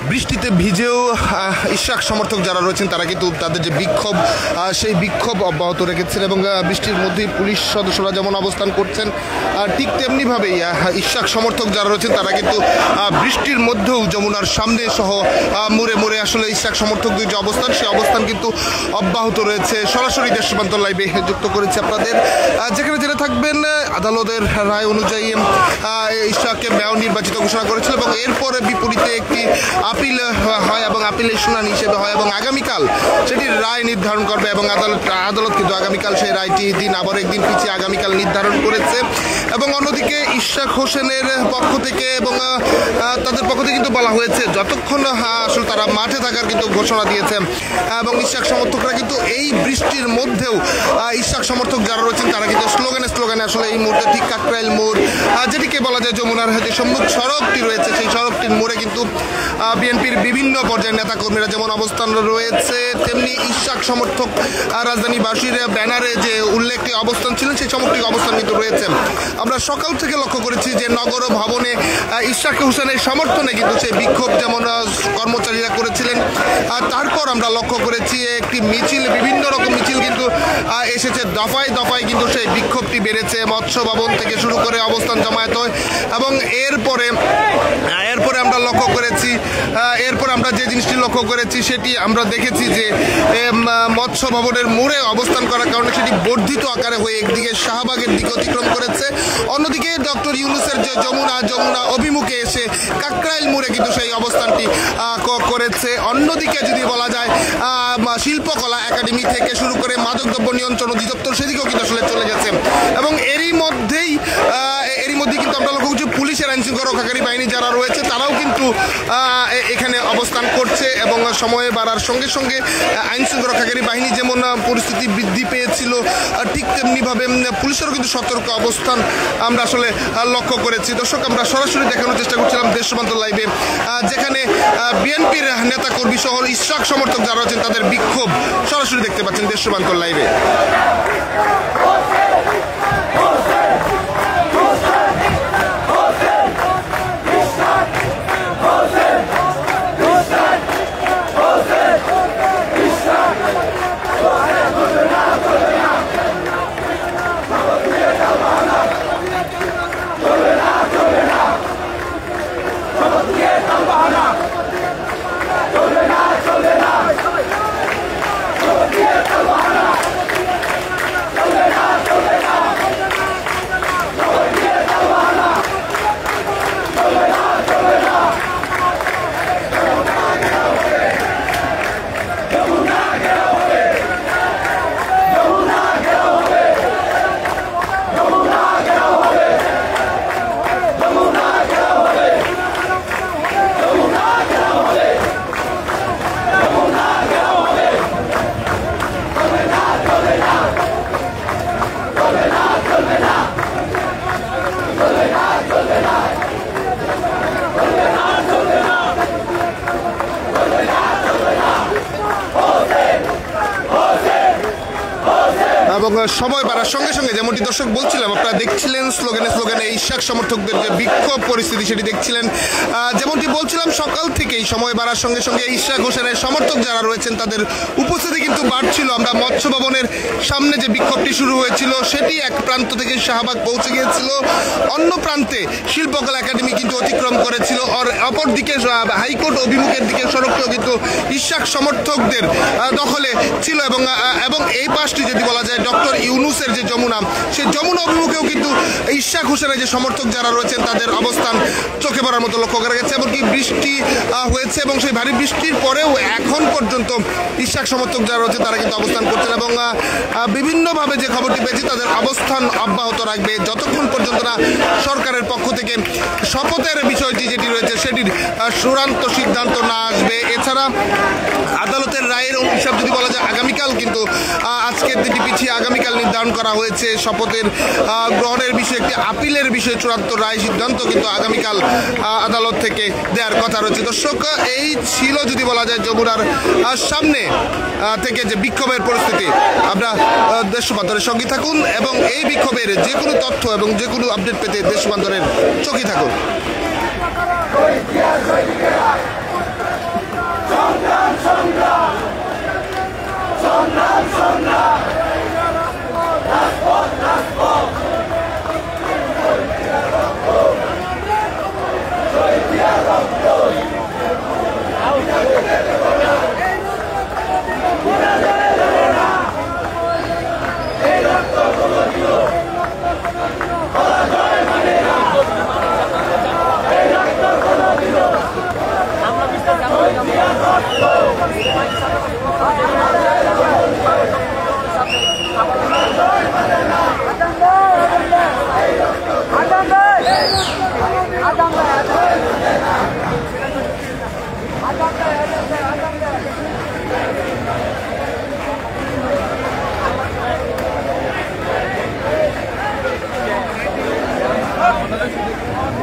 বৃষ্টিতে ভিজেও ইশরাক সমর্থক যারা রয়েছেন তারা কিন্তু তাদের যে বিক্ষোভ সেই বিক্ষোভ অব্যাহত রেখেছেন এবং বৃষ্টির মধ্যেই পুলিশ সদস্যরা যেমন অবস্থান করছেন ঠিক তেমনিভাবেই ইশরাক সমর্থক যারা রয়েছেন তারা কিন্তু বৃষ্টির মধ্যেও যমুনার সামনে সহ মোড়ে মোড়ে আসলে ইশরাক সমর্থকদের যে অবস্থান সেই অবস্থান কিন্তু অব্যাহত রয়েছে। সরাসরি দেশ রূপান্তর লাইভে যুক্ত করেছে আপনাদের, যেখানে জেনে থাকবেন আদালতের রায় অনুযায়ী ইশরাককে মেয়র নির্বাচিত ঘোষণা করেছিল এবং এরপরে বিপরীতে একটি আপিল হয় এবং আপিলের শুনানি হিসেবে হয় এবং আগামীকাল সেটির রায় নির্ধারণ করবে এবং আদালত কিন্তু আগামীকাল সেই রায়টি দিন আবার একদিন পিছিয়ে আগামীকাল নির্ধারণ করেছে। এবং অন্যদিকে ইশরাক হোসেনের পক্ষ থেকে এবং তাদের পক্ষ থেকে কিন্তু বলা হয়েছে যতক্ষণ আসলে তারা মাঠে থাকার কিন্তু ঘোষণা দিয়েছে এবং ইশরাক সমর্থকরা কিন্তু এই বৃষ্টির মধ্যেও ইশরাক সমর্থক যারা রয়েছেন তারা কিন্তু স্লোগানে আসলে এই মুহূর্তে ঠিক কাকরাইল মোড় যেটিকে বলা যায় যমুনার যে সম্মুখ সড়কটি রয়েছে সেই সড়কটির মোড়ে কিন্তু বিএনপির বিভিন্ন পর্যায়ের নেতাকর্মীরা যেমন অবস্থান রয়েছে তেমনি ইশরাক সমর্থক রাজধানীবাসীর ব্যানারে যে উল্লেখটি অবস্থান ছিলেন সেই সমর্থক অবস্থান কিন্তু রয়েছে। আমরা সকাল থেকে লক্ষ্য করেছি যে নগর ভবনে ইশরাক হোসেনের সমর্থনে কিন্তু সেই বিক্ষোভ যেমন কর্মচারীরা করেছিলেন, তারপর আমরা লক্ষ্য করেছি একটি মিছিল, বিভিন্ন রকম মিছিল কিন্তু এসেছে, দফায় দফায় কিন্তু সেই বিক্ষোভটি বেড়েছে, মৎস্য ভবন থেকে শুরু করে অবস্থান জমায়েত হয় এবং এরপরে আমরা লক্ষ্য করেছি আমরা যে জিনিসটি লক্ষ্য করেছি সেটি আমরা দেখেছি যে মৎস্য ভবনের মোড়ে অবস্থান করার কারণে সেটি বর্ধিত আকারে হয়ে একদিকে শাহবাগের দিকে অতিক্রম করেছে, অন্যদিকে ডক্টর ইউনূসের যে যমুনা অভিমুখে এসে কাকরাইল মোড়ে কিন্তু সেই অবস্থানটি করেছে। অন্যদিকে যদি বলা যায় শিল্পকলা একাডেমি থেকে শুরু করে মাদকদ্রব্য নিয়ন্ত্রণ অধিদপ্তর সেদিকেও কিন্তু আসলে চলে গেছে এবং এরই মধ্যে কিন্তু আমরা লক্ষ্য করছি পুলিশের আইনশৃঙ্খলা রক্ষাকারী বাহিনী যারা রয়েছে তারাও কিন্তু এখানে অবস্থান করছে এবং সময় বাড়ার সঙ্গে সঙ্গে আইনশৃঙ্খলা রক্ষাকারী বাহিনী যেমন পরিস্থিতি বৃদ্ধি পেয়েছিল ঠিক তেমনিভাবে পুলিশেরও কিন্তু সতর্ক অবস্থান আমরা আসলে লক্ষ্য করেছি। দর্শক, আমরা সরাসরি দেখানোর চেষ্টা করছিলাম দেশ রূপান্তর লাইভে, যেখানে বিএনপির নেতাকর্মী সহ ইশরাক সমর্থক যারা আছেন তাদের বিক্ষোভ সরাসরি দেখতে পাচ্ছেন দেশ রূপান্তর লাইভে। এবং সময় বাড়ার সঙ্গে সঙ্গে যেমনটি দর্শক বলছিলাম, আপনারা দেখছিলেন স্লোগানে ইশরাক সমর্থকদের যে বিক্ষোভ পরিস্থিতি সেটি দেখছিলেন। যেমনটি বলছিলাম সকাল থেকেই সময় বাড়ার সঙ্গে সঙ্গে ইশরাক হোসেনের সমর্থক যারা রয়েছেন তাদের উপস্থিতি কিন্তু বাড়ছিল। আমরা মৎস্য ভবনের সামনে যে বিক্ষোভটি শুরু হয়েছিল সেটি এক প্রান্ত থেকে শাহবাগ পৌঁছে গিয়েছিল, অন্য প্রান্তে শিল্পকলা একাডেমি কিন্তু অতিক্রম করেছিল, আর অপরদিকে হাইকোর্ট অভিমুখের দিকে সড়কটিও কিন্তু ইশরাক সমর্থকদের দখলে ছিল এবং এই পাশটি যদি বলা যায় ডক্টর ইউনূসের যে যমুনা, সেই যমুনা অভিমুখেও কিন্তু ইশরাক হোসেনের যে সমর্থক যারা রয়েছেন তাদের অবস্থান চোখে পড়ার মতো লক্ষ্য করা গেছে। এমনকি বৃষ্টি হয়েছে এবং সেই ভারী বৃষ্টির পরেও এখন পর্যন্ত ইশরাক সমর্থক যারা রয়েছে তারা কিন্তু অবস্থান করছেন এবং বিভিন্নভাবে যে খবরটি পেয়েছি তাদের অবস্থান অব্যাহত রাখবে যতক্ষণ পর্যন্ত না সরকারের পক্ষ থেকে শপথের বিষয়টি যেটি রয়েছে সেটির চূড়ান্ত সিদ্ধান্ত না আসবে। এছাড়া আদালতের রায়ের হিসাব যদি বলা যায় আগামীকাল কিন্তু আজকের দিনটি পিছিয়ে আগামীকাল নির্ধারণ করা হয়েছে। শপথের গ্রহণের বিষয়ে একটি আপিলের বিষয়ে চূড়ান্ত রায় সিদ্ধান্ত কিন্তু আগামীকাল আদালত থেকে দেওয়ার কথা রয়েছে। দর্শক, এই ছিল যদি বলা যায় যমুনার সামনে থেকে যে বিক্ষোভের পরিস্থিতি। আমরা দেশ রূপান্তরের সঙ্গে থাকুন এবং এই বিক্ষোভের যে কোনো তথ্য এবং যে কোনো আপডেট পেতে দেশ রূপান্তরের চোখে থাকুন। Adam